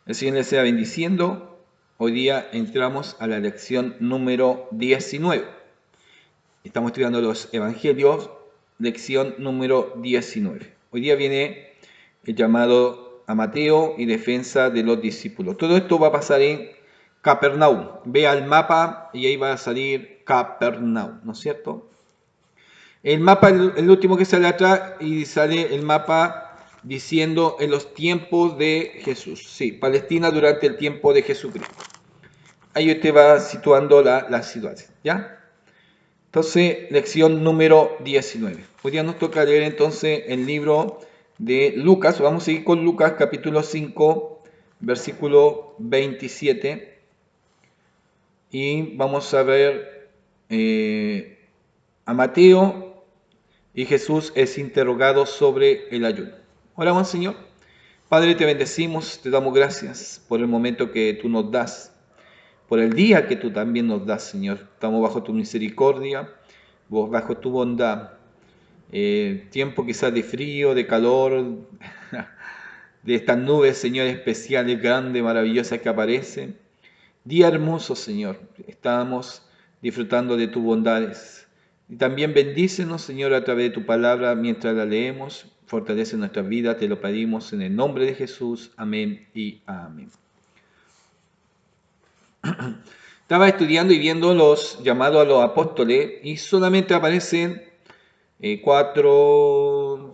El Señor les sea bendiciendo. Hoy día entramos a la lección número 19. Estamos estudiando los Evangelios, lección número 19. Hoy día viene el llamado a Mateo y defensa de los discípulos. Todo esto va a pasar en Capernaum. Vea el mapa y ahí va a salir Capernaum, ¿no es cierto? El mapa, el último que sale atrás, y sale el mapa diciendo en los tiempos de Jesús. Sí, Palestina durante el tiempo de Jesucristo. Ahí usted va situando la situación, ¿ya? Entonces, lección número 19. Hoy día nos toca leer entonces el libro de Lucas. Vamos a seguir con Lucas capítulo 5, versículo 27. Y vamos a ver a Mateo y Jesús es interrogado sobre el ayuno. Oramos, Señor. Padre, te bendecimos, te damos gracias por el momento que tú nos das, por el día que tú también nos das, Señor. Estamos bajo tu misericordia, bajo tu bondad. Tiempo quizás de frío, de calor, de estas nubes, Señor, especiales, grandes, maravillosas que aparecen. Día hermoso, Señor. Estamos disfrutando de tus bondades. Y también bendícenos, Señor, a través de tu palabra mientras la leemos. Fortalece nuestra vida, te lo pedimos en el nombre de Jesús. Amén y amén. Estaba estudiando y viendo los llamados a los apóstoles y solamente aparecen 4,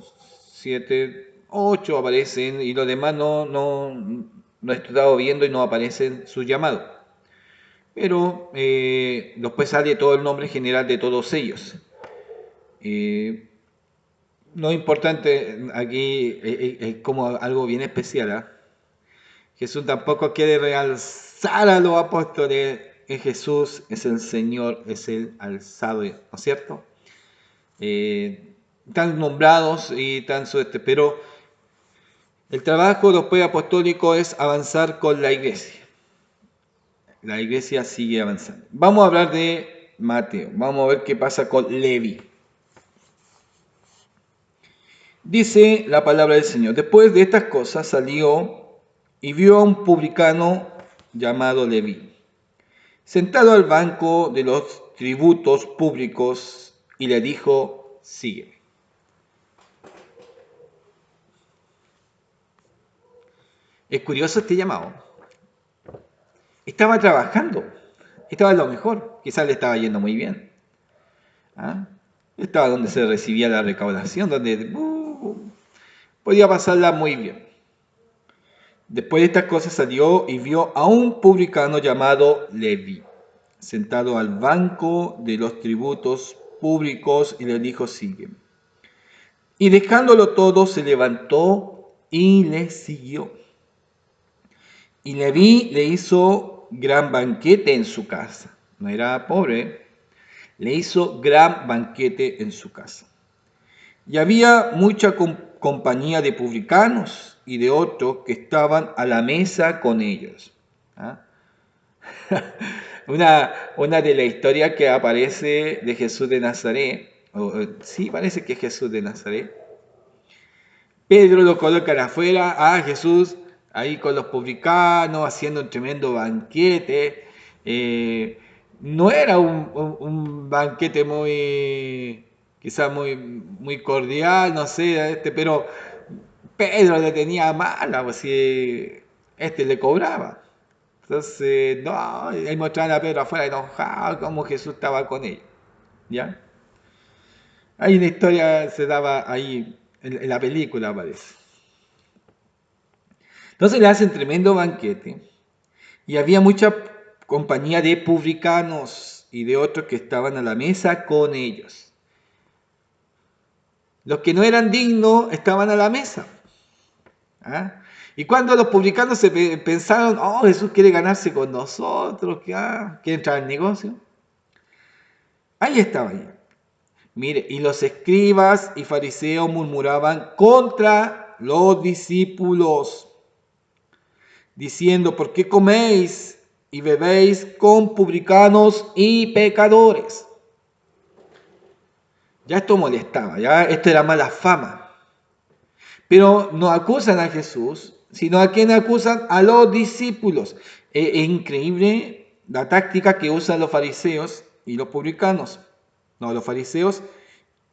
7, 8 aparecen y los demás no he estado viendo y no aparecen sus llamados. Pero después sale todo el nombre general de todos ellos. Lo importante aquí es como algo bien especial. ¿Eh? Jesús tampoco quiere realzar a los apóstoles. Jesús es el Señor, es el alzado, ¿no es cierto? Tan nombrados y tan pero el trabajo después apostólico es avanzar con la iglesia. La iglesia sigue avanzando. Vamos a hablar de Mateo. Vamos a ver qué pasa con Leví. Dice la palabra del Señor. Después de estas cosas salió y vio a un publicano llamado Leví, sentado al banco de los tributos públicos, y le dijo: sígueme. Es curioso este llamado. Estaba trabajando, estaba en lo mejor, quizás le estaba yendo muy bien. ¿Ah? Estaba donde se recibía la recaudación, donde podía pasarla muy bien. Después de estas cosas salió y vio a un publicano llamado Leví, sentado al banco de los tributos públicos, y le dijo: sígueme. Y dejándolo todo, se levantó y le siguió. Y Leví le hizo gran banquete en su casa. No era pobre, le hizo gran banquete en su casa. Y había mucha compañía de publicanos y de otros que estaban a la mesa con ellos. ¿Ah? una de las historias que aparece de Jesús de Nazaret, sí, parece que es Jesús de Nazaret. Pedro lo colocan afuera, Jesús ahí con los publicanos haciendo un tremendo banquete. No era un banquete quizás muy cordial, no sé, pero Pedro le tenía mala, pues si le cobraba. Entonces, no, ahí mostraban a Pedro afuera enojado, como Jesús estaba con ellos. ¿Ya? Hay una historia, se daba ahí, en la película parece. Entonces le hacen tremendo banquete y había mucha compañía de publicanos y de otros que estaban a la mesa con ellos. Los que no eran dignos estaban a la mesa. ¿Ah? Y cuando los publicanos se pensaron: Jesús quiere ganarse con nosotros, quiere entrar al negocio, ahí estaba ya. Mire, y los escribas y fariseos murmuraban contra los discípulos, diciendo: ¿por qué coméis y bebéis con publicanos y pecadores? Ya esto molestaba, ya esto era mala fama. Pero no acusan a Jesús, sino a quien acusan a los discípulos. Es increíble la táctica que usan los fariseos y los publicanos. No, los fariseos,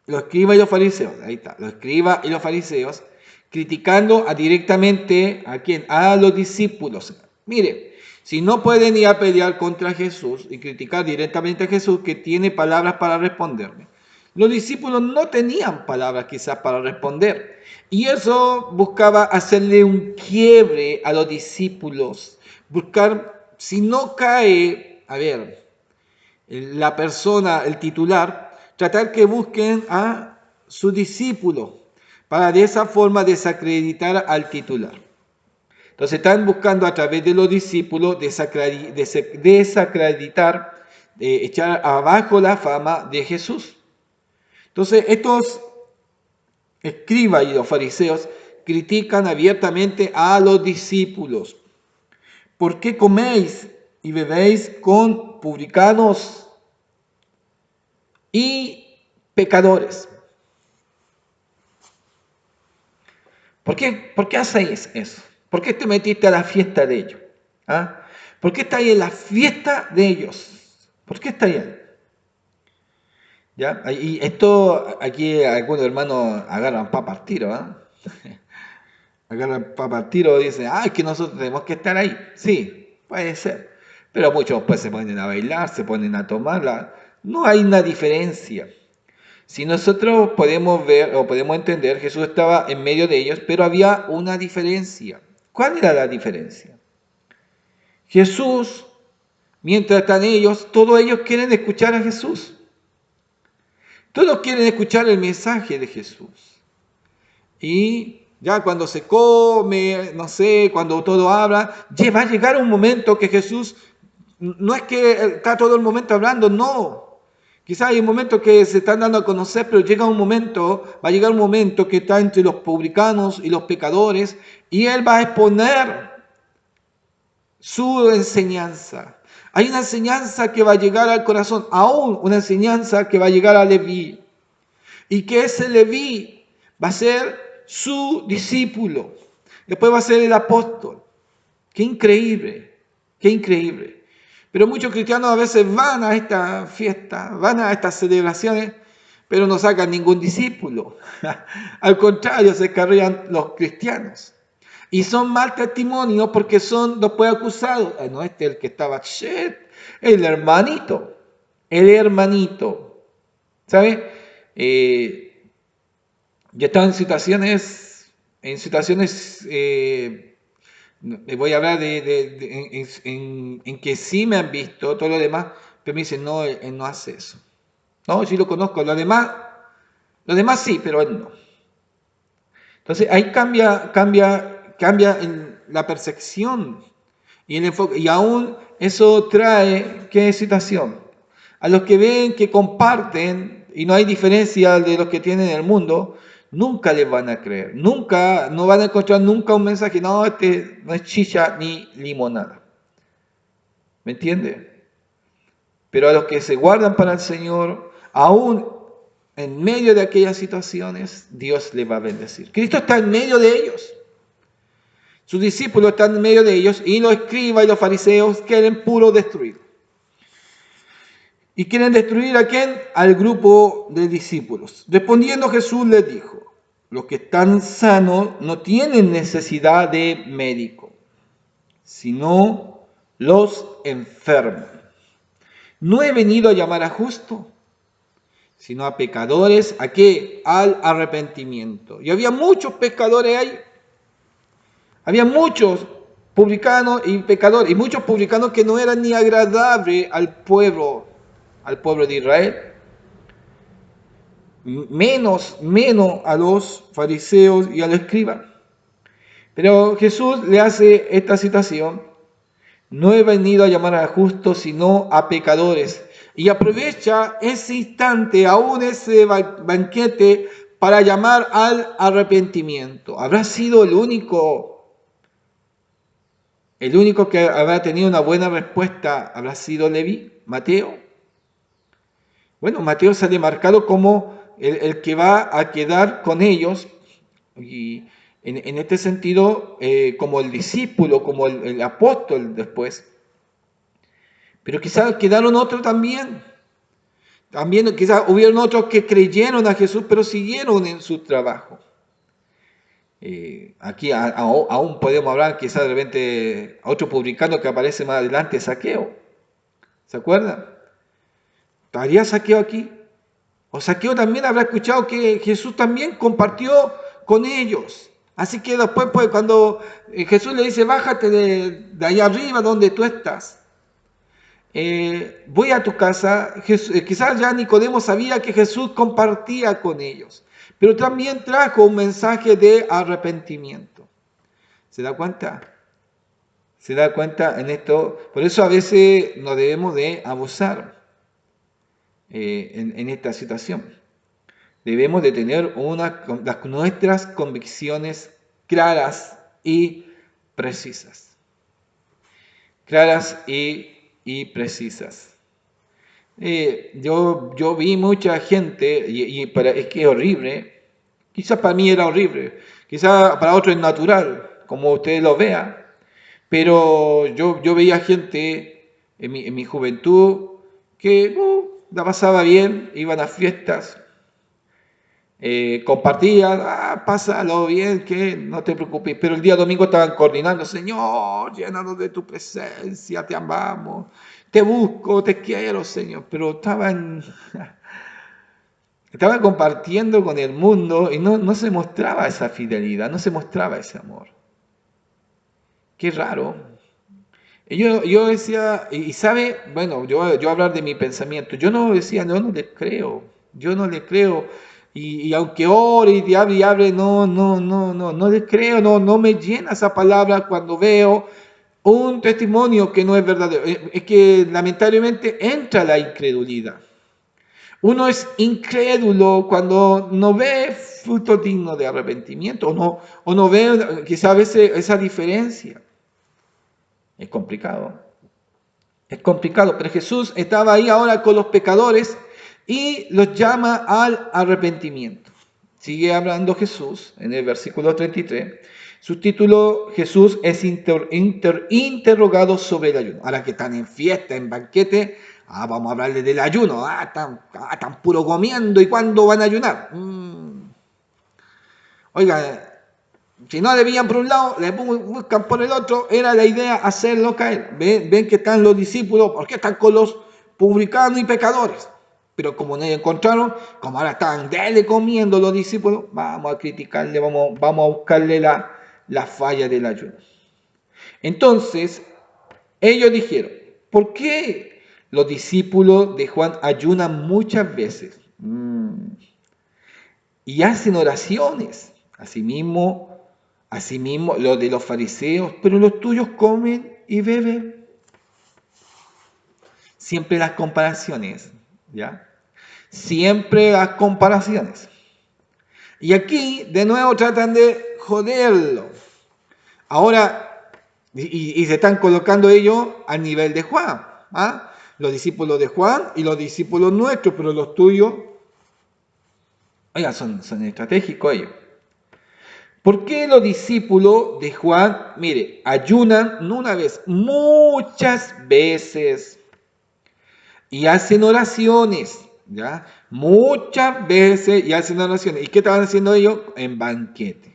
los escribas y los fariseos, ahí está, los escribas y los fariseos, criticando directamente a quién, a los discípulos. Mire, si no pueden ir a pelear contra Jesús y criticar directamente a Jesús, que tiene palabras para responderme. Los discípulos no tenían palabras quizás para responder. Y eso buscaba hacerle un quiebre a los discípulos. Buscar, si no cae, a ver, la persona, el titular, tratar que busquen a su discípulo para de esa forma desacreditar al titular. Entonces están buscando a través de los discípulos desacreditar, echar abajo la fama de Jesús. Entonces estos escribas y los fariseos critican abiertamente a los discípulos. ¿Por qué coméis y bebéis con publicanos y pecadores? ¿Por qué hacéis eso? ¿Por qué te metiste a la fiesta de ellos? ¿Ah? ¿Por qué estáis en la fiesta de ellos? ¿Por qué estáis ahí? ¿Ya? Y esto aquí algunos hermanos agarran papa al tiro, ¿ah? Agarran papa al tiro y dicen, es que nosotros tenemos que estar ahí. Sí, puede ser. Pero muchos pues se ponen a bailar, se ponen a tomarla. No hay una diferencia. Si nosotros podemos ver o podemos entender, Jesús estaba en medio de ellos, pero había una diferencia. ¿Cuál era la diferencia? Jesús, mientras están ellos, todos ellos quieren escuchar a Jesús. Todos quieren escuchar el mensaje de Jesús. Y ya cuando se come, no sé, cuando todo habla, va a llegar un momento que Jesús, no es que está todo el momento hablando, no. Quizás hay un momento que se están dando a conocer, pero va a llegar un momento que está entre los publicanos y los pecadores, y Él va a exponer su enseñanza. Hay una enseñanza que va a llegar al corazón, aún una enseñanza que va a llegar a Leví. Y que ese Leví va a ser su discípulo. Después va a ser el apóstol. Qué increíble, qué increíble. Pero muchos cristianos a veces van a esta fiesta, van a estas celebraciones, pero no sacan ningún discípulo. Al contrario, se cargan los cristianos. Y son mal testimonio porque son después acusados. No, este es el que estaba, el hermanito. El hermanito. ¿Sabe? Yo he estado en situaciones, voy a hablar en que sí me han visto, todo lo demás, pero me dicen, no, él no hace eso. No, sí lo conozco, los demás sí, pero él no. Entonces ahí cambia en la percepción y el enfoque, y aún eso trae, ¿qué situación? A los que ven, que comparten, y no hay diferencia de los que tienen en el mundo, nunca les van a creer, no van a encontrar nunca un mensaje, no, este no es chicha ni limonada. ¿Me entiende? Pero a los que se guardan para el Señor, aún en medio de aquellas situaciones, Dios les va a bendecir. Cristo está en medio de ellos. Sus discípulos están en medio de ellos y los escribas y los fariseos quieren puro destruir. ¿Y quieren destruir a quién? Al grupo de discípulos. Respondiendo Jesús les dijo, los que están sanos no tienen necesidad de médico, sino los enfermos. No he venido a llamar a justos, sino a pecadores. ¿A qué? Al arrepentimiento. Y había muchos pecadores ahí. Había muchos publicanos y pecadores, y muchos publicanos que no eran ni agradables al pueblo de Israel. Menos a los fariseos y a los escribas. Pero Jesús le hace esta citación: no he venido a llamar a justos, sino a pecadores. Y aprovecha ese instante, aún ese banquete, para llamar al arrepentimiento. ¿Habrá sido el único que habrá tenido una buena respuesta? ¿Habrá sido Leví, Mateo? Bueno, Mateo sale marcado como el que va a quedar con ellos, y En este sentido, como el discípulo, como el apóstol después. Pero quizás quedaron otros también. También quizás hubieron otros que creyeron a Jesús, pero siguieron en su trabajo. Aquí aún podemos hablar quizás de repente a otro publicano que aparece más adelante, Zaqueo. ¿Se acuerdan? ¿Estaría Zaqueo aquí? O Zaqueo también habrá escuchado que Jesús también compartió con ellos. Así que después, pues, cuando Jesús le dice, bájate de allá arriba donde tú estás, voy a tu casa, quizás ya Nicodemo sabía que Jesús compartía con ellos, pero también trajo un mensaje de arrepentimiento. ¿Se da cuenta? ¿Se da cuenta en esto? Por eso a veces no debemos de abusar en esta situación. Debemos de tener nuestras convicciones claras y precisas. Claras y precisas. Yo vi mucha gente, es que es horrible, quizás para mí era horrible, quizás para otros es natural, como ustedes lo vean, pero yo veía gente en mi juventud que la pasaba bien, iban a fiestas, compartían, pásalo bien, que no te preocupes, pero el día domingo estaban coordinando, Señor, llénanos de tu presencia, te amamos, te busco, te quiero, Señor, pero estaban compartiendo con el mundo y no se mostraba esa fidelidad, no se mostraba ese amor. Qué raro. Y yo decía, y sabe, bueno, yo hablar de mi pensamiento, yo no decía, no les creo, yo no les creo. Y aunque ore y hable, no les creo, no me llena esa palabra cuando veo un testimonio que no es verdadero. Es que lamentablemente entra la incredulidad. Uno es incrédulo cuando no ve fruto digno de arrepentimiento o no ve quizá a veces esa diferencia. Es complicado. Es complicado, pero Jesús estaba ahí ahora con los pecadores y los llama al arrepentimiento. Sigue hablando Jesús en el versículo 33. Su título, Jesús es interrogado sobre el ayuno. Ahora que están en fiesta, en banquete, vamos a hablarles del ayuno. Están puro comiendo. ¿Y cuándo van a ayunar? Oiga, si no le veían por un lado, le buscan por el otro, era la idea hacerlo caer. Ven que están los discípulos, ¿por qué están con los publicanos y pecadores? Pero como no encontraron, como ahora están comiendo los discípulos, vamos a criticarle, vamos a buscarle la falla del ayuno. Entonces, ellos dijeron, ¿por qué los discípulos de Juan ayunan muchas veces? Y hacen oraciones. Asimismo, los de los fariseos, pero los tuyos comen y beben. Siempre las comparaciones, ¿ya? Siempre las comparaciones. Y aquí, de nuevo, tratan de joderlo. Ahora, y se están colocando ellos al nivel de Juan, ¿ah? Los discípulos de Juan y los discípulos nuestros, pero los tuyos, oigan, son estratégicos ellos. ¿Por qué los discípulos de Juan, mire, ayunan no una vez, muchas veces y hacen oraciones, ¿ya? Muchas veces y hacen oraciones. ¿Y qué estaban haciendo ellos? En banquete.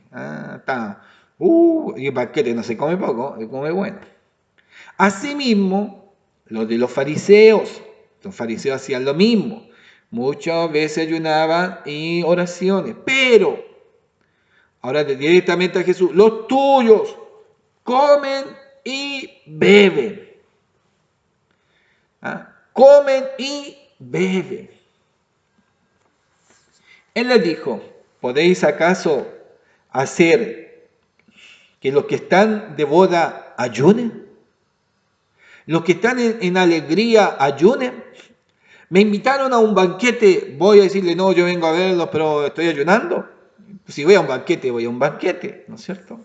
Y en banquete no se come poco, se come bueno. Asimismo, los de los fariseos hacían lo mismo. Muchas veces ayunaban y oraciones, pero ahora directamente a Jesús, los tuyos comen y beben. Comen y beben. Él les dijo, ¿podéis acaso hacer que los que están de boda ayunen? ¿Los que están en alegría ayunen? Me invitaron a un banquete, voy a decirle, no, yo vengo a verlos, pero estoy ayunando. Si voy a un banquete, voy a un banquete, ¿no es cierto?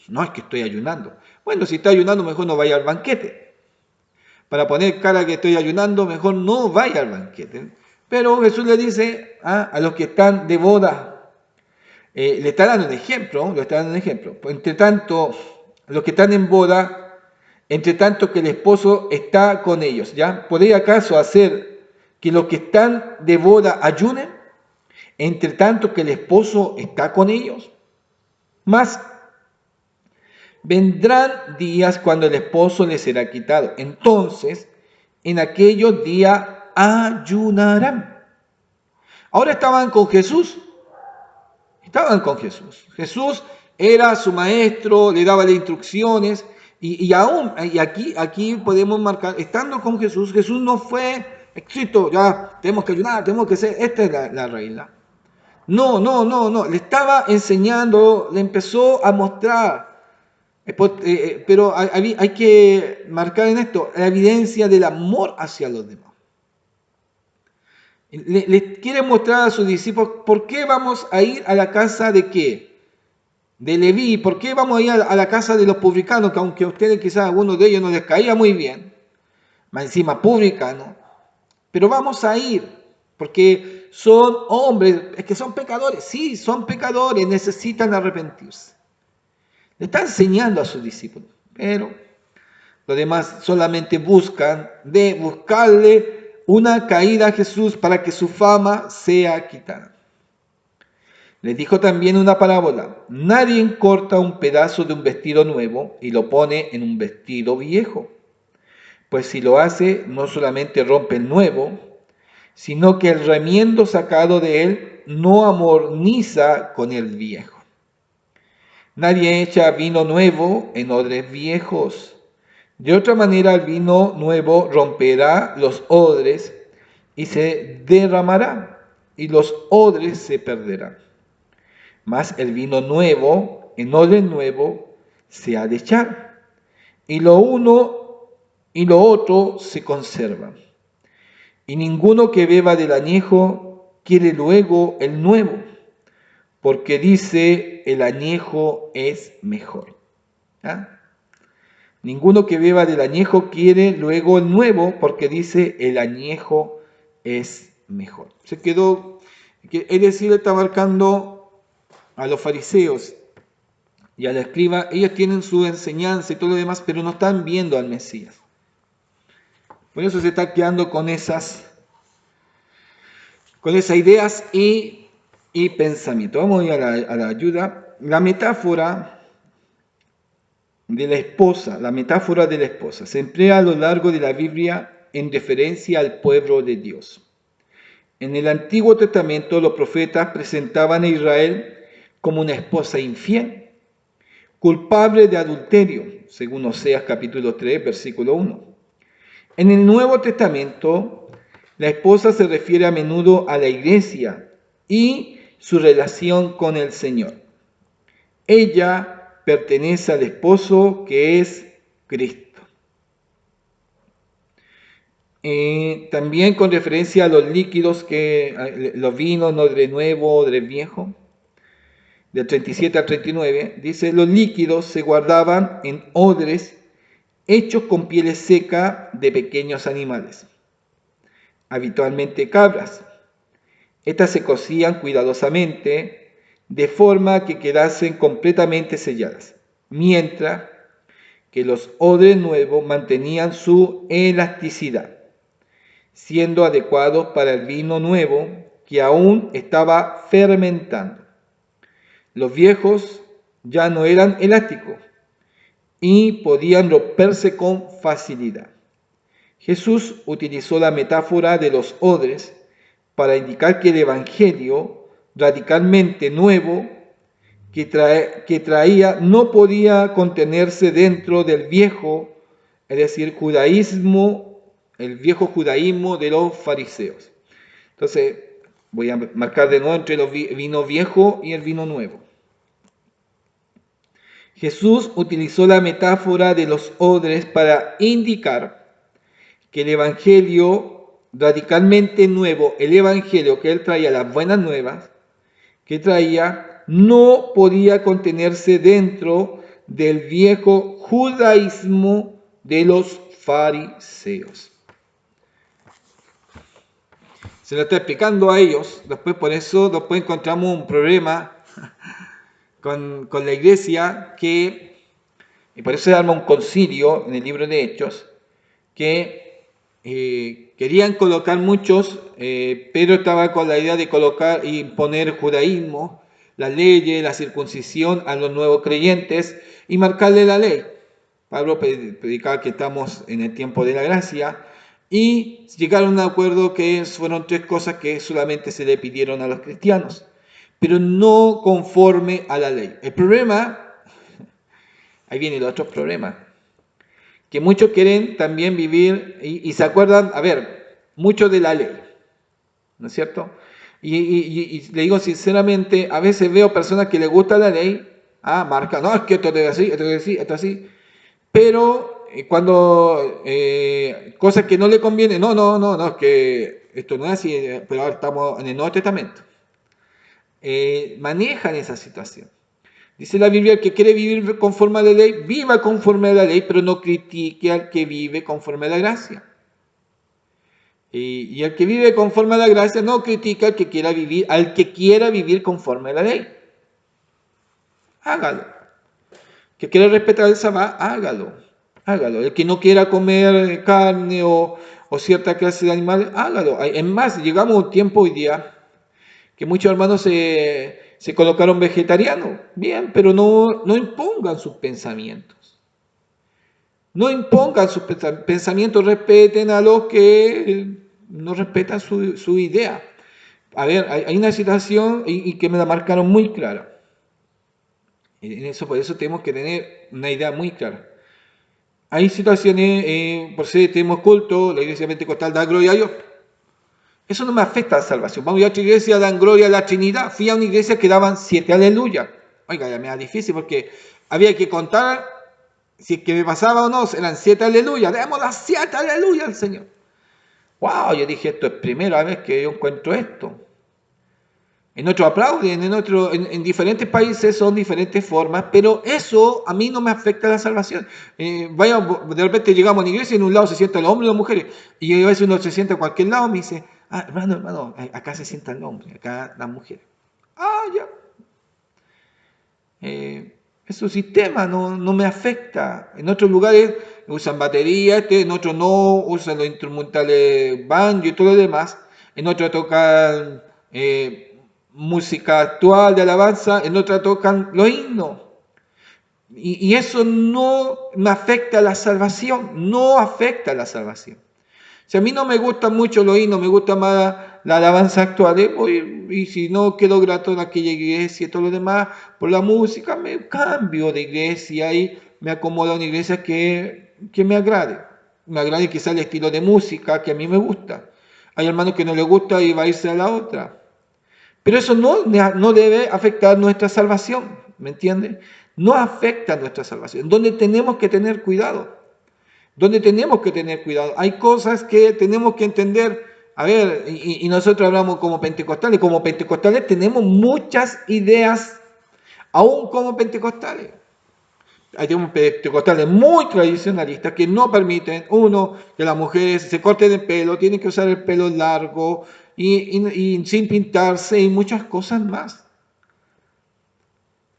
No es que estoy ayunando. Bueno, si está ayunando, mejor no vaya al banquete. Para poner cara que estoy ayunando, mejor no vaya al banquete. Pero Jesús le dice a los que están de boda, le está dando un ejemplo, le está dando un ejemplo. Entre tanto, los que están en boda, entre tanto que el esposo está con ellos, ¿ya? ¿Podría acaso hacer que los que están de boda ayunen? Entre tanto que el esposo está con ellos. Mas vendrán días cuando el esposo les será quitado. Entonces, en aquellos días ayunarán. Ahora estaban con Jesús. Estaban con Jesús. Jesús era su maestro, le daba las instrucciones. Y aquí podemos marcar, estando con Jesús, Jesús no fue escrito, ya tenemos que ayunar, tenemos que ser, esta es la regla. No, le estaba enseñando, le empezó a mostrar. Pero hay que marcar en esto la evidencia del amor hacia los demás. Le quiere mostrar a sus discípulos por qué vamos a ir a la casa de qué, de Leví, por qué vamos a ir a la casa de los publicanos, que aunque a ustedes quizás algunos de ellos no les caía muy bien, más encima publicanos, pero vamos a ir porque son hombres, es que son pecadores, sí, son pecadores, necesitan arrepentirse. Le está enseñando a sus discípulos, pero los demás solamente buscarle una caída a Jesús para que su fama sea quitada. Les dijo también una parábola: nadie corta un pedazo de un vestido nuevo y lo pone en un vestido viejo, pues si lo hace no solamente rompe el nuevo, sino que el remiendo sacado de él no amorniza con el viejo. Nadie echa vino nuevo en odres viejos. De otra manera el vino nuevo romperá los odres y se derramará, y los odres se perderán. Mas el vino nuevo en odre nuevo se ha de echar, y lo uno y lo otro se conservan. Y ninguno que beba del añejo quiere luego el nuevo, porque dice el añejo es mejor. ¿Ah? Ninguno que beba del añejo quiere luego el nuevo, porque dice el añejo es mejor. Se quedó, es decir, está marcando a los fariseos y a la escriba. Ellos tienen su enseñanza y todo lo demás, pero no están viendo al Mesías. Por eso se está quedando con esas ideas y pensamientos. Vamos a ir a la ayuda. La metáfora de la esposa se emplea a lo largo de la Biblia en referencia al pueblo de Dios. En el Antiguo Testamento los profetas presentaban a Israel como una esposa infiel, culpable de adulterio, según Oseas capítulo 3, versículo 1. En el Nuevo Testamento, la esposa se refiere a menudo a la iglesia y su relación con el Señor. Ella pertenece al esposo que es Cristo. También con referencia a los líquidos, los vinos, odre nuevo, odre viejo, del 37 al 39, dice: los líquidos se guardaban en odres hechos con pieles secas de pequeños animales, habitualmente cabras. Estas se cocían cuidadosamente de forma que quedasen completamente selladas, mientras que los odres nuevos mantenían su elasticidad, siendo adecuados para el vino nuevo que aún estaba fermentando. Los viejos ya no eran elásticos y podían romperse con facilidad. Jesús utilizó la metáfora de los odres para indicar que el Evangelio radicalmente nuevo que traía no podía contenerse dentro del viejo, es decir, el viejo judaísmo de los fariseos. Entonces, voy a marcar de nuevo entre el vino viejo y el vino nuevo. Jesús utilizó la metáfora de los odres para indicar que el Evangelio radicalmente nuevo, el Evangelio que él traía, las buenas nuevas que traía, no podía contenerse dentro del viejo judaísmo de los fariseos. Se lo está explicando a ellos, después encontramos un problema con la iglesia y por eso se arma un concilio en el libro de Hechos, que querían colocar muchos, Pedro estaba con la idea de colocar y imponer judaísmo, las leyes, la circuncisión a los nuevos creyentes y marcarle la ley. Pablo predicaba que estamos en el tiempo de la gracia y llegaron a un acuerdo que fueron 3 cosas que solamente se le pidieron a los cristianos, pero no conforme a la ley. El problema, ahí viene el otro problema, que muchos quieren también vivir y se acuerdan, a ver, mucho de la ley, ¿no es cierto? Y le digo sinceramente, a veces veo personas que les gusta la ley, marca, no, es que esto es así, esto es así, esto es así, pero cuando cosas que no le convienen, no, es que esto no es así, pero ahora estamos en el Nuevo Testamento. Manejan esa situación. Dice la Biblia, el que quiere vivir conforme a la ley, viva conforme a la ley, pero no critique al que vive conforme a la gracia. Y el que vive conforme a la gracia no critica al que quiera vivir conforme a la ley. Hágalo. Que quiera respetar el sabbat, hágalo. El que no quiera comer carne o cierta clase de animales, hágalo. Es más, llegamos a un tiempo hoy día que muchos hermanos se colocaron vegetarianos. Bien, pero no impongan sus pensamientos. No impongan sus pensamientos, respeten a los que no respetan su idea. A ver, hay una situación y que me la marcaron muy clara. Por eso tenemos que tener una idea muy clara. Hay situaciones, por si tenemos culto, la iglesia pentecostal da gloria a Dios. Eso no me afecta a la salvación. Vamos a otra iglesia, dan gloria a la Trinidad. Fui a una iglesia que daban 7 aleluya. Oiga, ya me da difícil porque había que contar si es que me pasaba o no, eran 7 aleluya. Demos las 7 aleluya al Señor. Wow, yo dije, esto es primera vez que yo encuentro esto. En otro aplauden, en diferentes países son diferentes formas, pero eso a mí no me afecta a la salvación. De repente llegamos a una iglesia y en un lado se sientan los hombres y las mujeres, y a veces uno se sienta a cualquier lado y me dice, hermano, acá se sientan los hombres, acá las mujeres. Ya. Es su sistema, no me afecta. En otros lugares usan batería, en otros no, usan los instrumentales banjo y todo lo demás. En otros tocan música actual de alabanza, en otras tocan los himnos. Y eso no me afecta a la salvación, no afecta a la salvación. Si a mí no me gustan mucho los himnos, me gusta más la alabanza actual, y si no quedo grato en aquella iglesia y todo lo demás, por la música me cambio de iglesia y me acomodo a una iglesia que me agrade. Me agrade quizá el estilo de música que a mí me gusta. Hay hermanos que no les gusta y va a irse a la otra. Pero eso no debe afectar nuestra salvación, ¿me entiendes? No afecta nuestra salvación, donde tenemos que tener cuidado. Hay cosas que tenemos que entender. A ver, y nosotros hablamos como pentecostales tenemos muchas ideas, aún como pentecostales. Hay pentecostales muy tradicionalistas que no permiten, uno, que las mujeres se corten el pelo, tienen que usar el pelo largo y sin pintarse y muchas cosas más.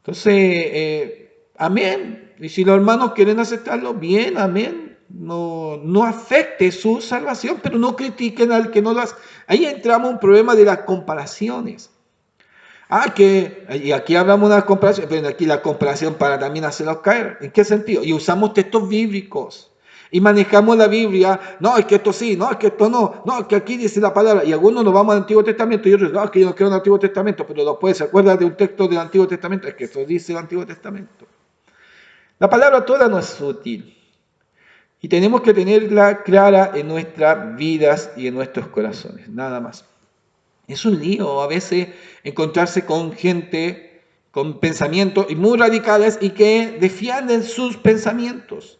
Entonces, amén. Y si los hermanos quieren aceptarlo, bien, amén. No afecte su salvación, pero no critiquen al que no lo hace. Ahí entramos en un problema de las comparaciones. Y aquí hablamos de las comparaciones, pero aquí la comparación para también hacerlos caer. ¿En qué sentido? Y usamos textos bíblicos. Y manejamos la Biblia, no, es que esto sí, no, es que esto no, es que aquí dice la palabra. Y algunos nos vamos al Antiguo Testamento y otros, no, es que yo no creo en el Antiguo Testamento, pero después se acuerda de un texto del Antiguo Testamento, es que eso dice el Antiguo Testamento. La palabra toda no es útil. Y tenemos que tenerla clara en nuestras vidas y en nuestros corazones, nada más. Es un lío a veces encontrarse con gente con pensamientos muy radicales y que defienden sus pensamientos.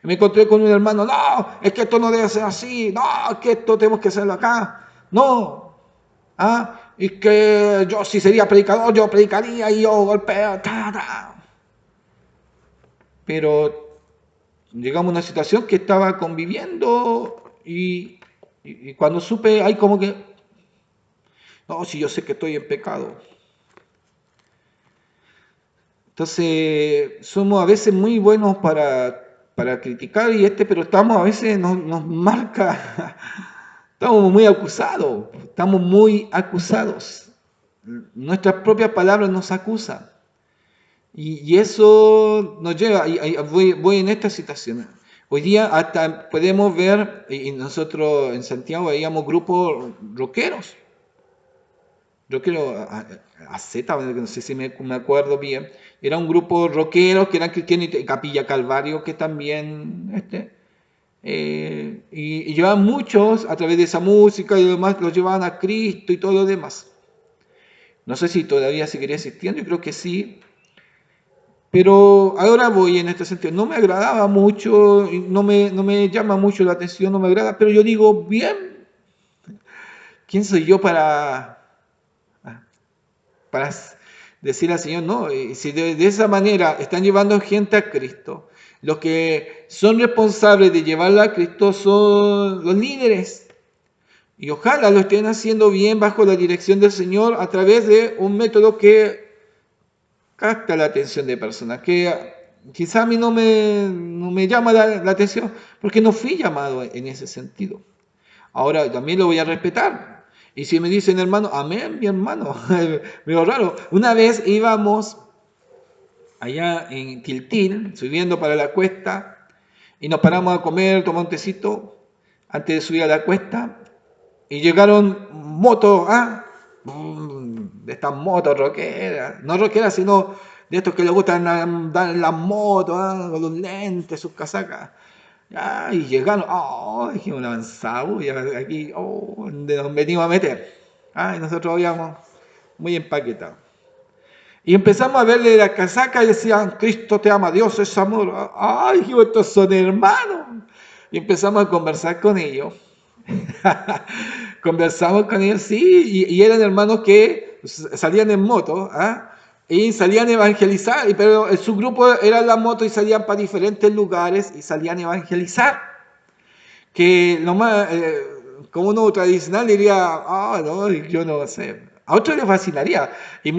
Me encontré con un hermano, no, es que esto no debe ser así, no, es que esto tenemos que hacerlo acá, no, y que yo si sería predicador, yo predicaría y yo golpeo, Pero llegamos a una situación que estaba conviviendo y cuando supe, hay como que, no, si yo sé que estoy en pecado. Entonces, somos a veces muy buenos para criticar pero estamos a veces nos marca, estamos muy acusados. Nuestras propias palabras nos acusan. Y eso nos lleva, voy en esta situación. Hoy día hasta podemos ver, y nosotros en Santiago veíamos grupos rockeros. Yo creo, a Z, no sé si me acuerdo bien, era un grupo rockero que eran cristianos, y Capilla Calvario que también, y llevaban muchos a través de esa música y demás, los llevaban a Cristo y todo lo demás. No sé si todavía seguiría existiendo, yo creo que sí, pero ahora voy en este sentido. No me agradaba mucho, no me llama mucho la atención, no me agrada, pero yo digo, bien, ¿quién soy yo para decir al Señor, no? Si de esa manera están llevando gente a Cristo, los que son responsables de llevarla a Cristo son los líderes. Y ojalá lo estén haciendo bien bajo la dirección del Señor a través de un método que capta la atención de personas, que quizá a mí no me llama la atención porque no fui llamado en ese sentido. Ahora también lo voy a respetar. Y si me dicen hermano, amén, mi hermano, medio raro. Una vez íbamos allá en Tiltil, subiendo para la cuesta, y nos paramos a comer, tomar un tecito antes de subir a la cuesta, y llegaron motos, de estas motos rockeras, no rockeras, sino de estos que les gustan andar en las motos, con los lentes, sus casacas. Y llegaron, dijimos, avanzamos, y aquí, donde nos venimos a meter. Y nosotros habíamos muy empaquetados. Y empezamos a verle la casaca y decían, Cristo te ama, Dios es amor. Dijimos, estos son hermanos. Y empezamos a conversar con ellos. Conversamos con ellos, sí, y eran hermanos que salían en moto, y salían a evangelizar, pero su grupo era la moto y salían para diferentes lugares y salían a evangelizar. Que lo más, como uno tradicional diría, no, yo no sé. A otros les fascinaría. Y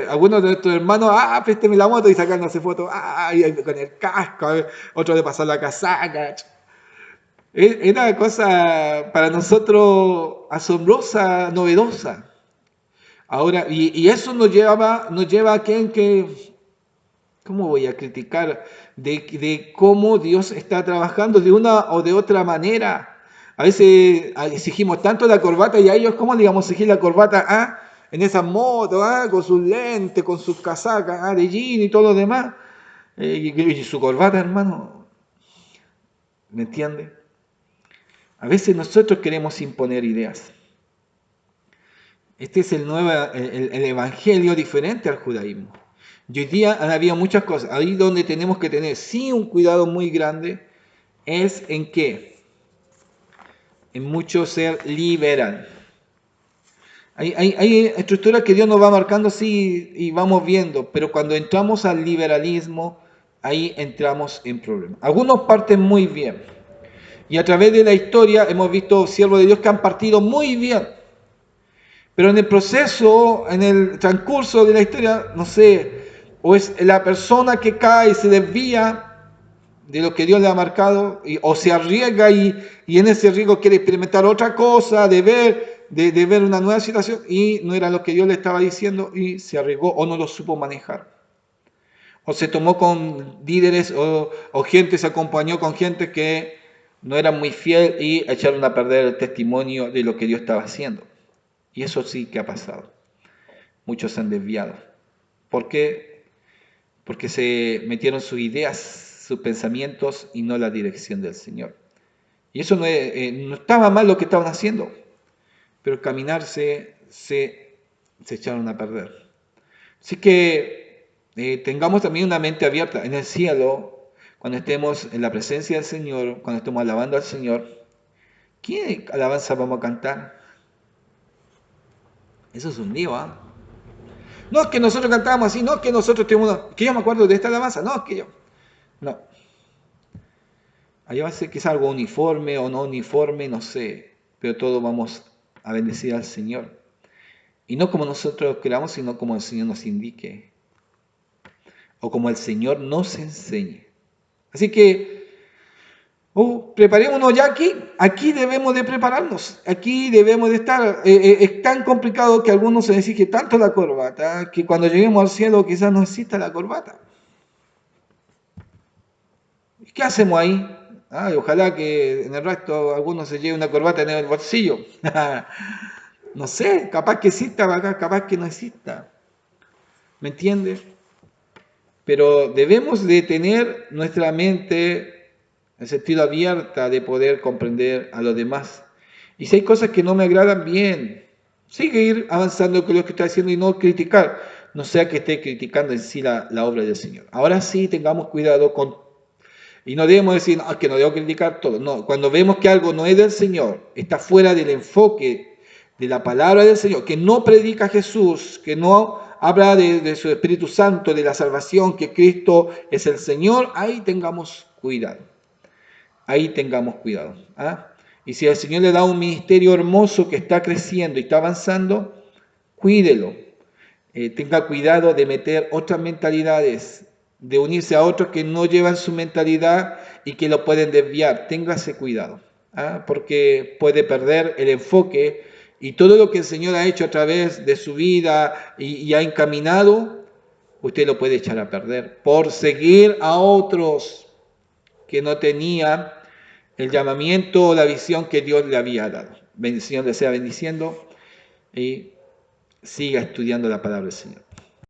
algunos de nuestros hermanos, présteme la moto y sacándose fotos, y con el casco, otros de pasar la casaca. Era una cosa para nosotros asombrosa, novedosa. Ahora, y eso nos lleva a que, ¿cómo voy a criticar? De cómo Dios está trabajando de una o de otra manera. A veces exigimos tanto la corbata y a ellos, ¿cómo digamos exigir la corbata? En esas motos, con sus lentes, con sus casacas, de jean y todo lo demás. Y su corbata, hermano, ¿me entiende? A veces nosotros queremos imponer ideas. Este es el evangelio diferente al judaísmo. Y hoy día han habido muchas cosas. Ahí donde tenemos que tener sí un cuidado muy grande es en qué. En mucho ser liberal. Hay estructuras que Dios nos va marcando sí y vamos viendo, pero cuando entramos al liberalismo, ahí entramos en problemas. Algunos parten muy bien. Y a través de la historia hemos visto siervos de Dios que han partido muy bien. Pero en el proceso, en el transcurso de la historia, no sé, o es la persona que cae y se desvía de lo que Dios le ha marcado, o se arriesga y en ese riesgo quiere experimentar otra cosa, de ver una nueva situación, y no era lo que Dios le estaba diciendo, y se arriesgó o no lo supo manejar. O se tomó con líderes o gente, se acompañó con gente que no era muy fiel y echaron a perder el testimonio de lo que Dios estaba haciendo. Y eso sí que ha pasado. Muchos se han desviado. ¿Por qué? Porque se metieron sus ideas, sus pensamientos y no la dirección del Señor. Y eso no estaba mal lo que estaban haciendo, pero caminarse se echaron a perder. Así que tengamos también una mente abierta en el cielo, cuando estemos en la presencia del Señor, cuando estemos alabando al Señor. ¿Qué alabanza vamos a cantar? Eso es un lío, No es que nosotros cantábamos así, no es que nosotros tenemos que yo me acuerdo de esta alabanza, no es que yo. No. Allá va a ser quizás algo uniforme o no uniforme, no sé, pero todos vamos a bendecir al Señor. Y no como nosotros queramos, sino como el Señor nos indique. o como el Señor nos enseñe. Así que preparémonos ya aquí debemos de prepararnos, aquí debemos de estar. Es tan complicado que a algunos se les exige tanto la corbata, que cuando lleguemos al cielo quizás no exista la corbata. ¿Qué hacemos ahí? Ojalá que en el resto algunos se lleve una corbata en el bolsillo. No sé, capaz que exista acá, capaz que no exista. ¿Me entiendes? Pero debemos de tener nuestra mente en sentido abierta de poder comprender a los demás. Y si hay cosas que no me agradan, bien, seguir avanzando con lo que está haciendo y no criticar. No sea que esté criticando en sí la obra del Señor. Ahora sí tengamos cuidado y no debemos decir, no, es que no debo criticar todo. No, cuando vemos que algo no es del Señor, está fuera del enfoque de la palabra del Señor, que no predica Jesús, que no habla de su Espíritu Santo, de la salvación, que Cristo es el Señor, ahí tengamos cuidado. Ahí tengamos cuidado. Y si el Señor le da un ministerio hermoso que está creciendo y está avanzando, cuídelo. Tenga cuidado de meter otras mentalidades, de unirse a otros que no llevan su mentalidad y que lo pueden desviar. Téngase cuidado, porque puede perder el enfoque y todo lo que el Señor ha hecho a través de su vida y ha encaminado, usted lo puede echar a perder por seguir a otros que no tenían el llamamiento o la visión que Dios le había dado. Bendición le sea bendiciendo y siga estudiando la palabra del Señor.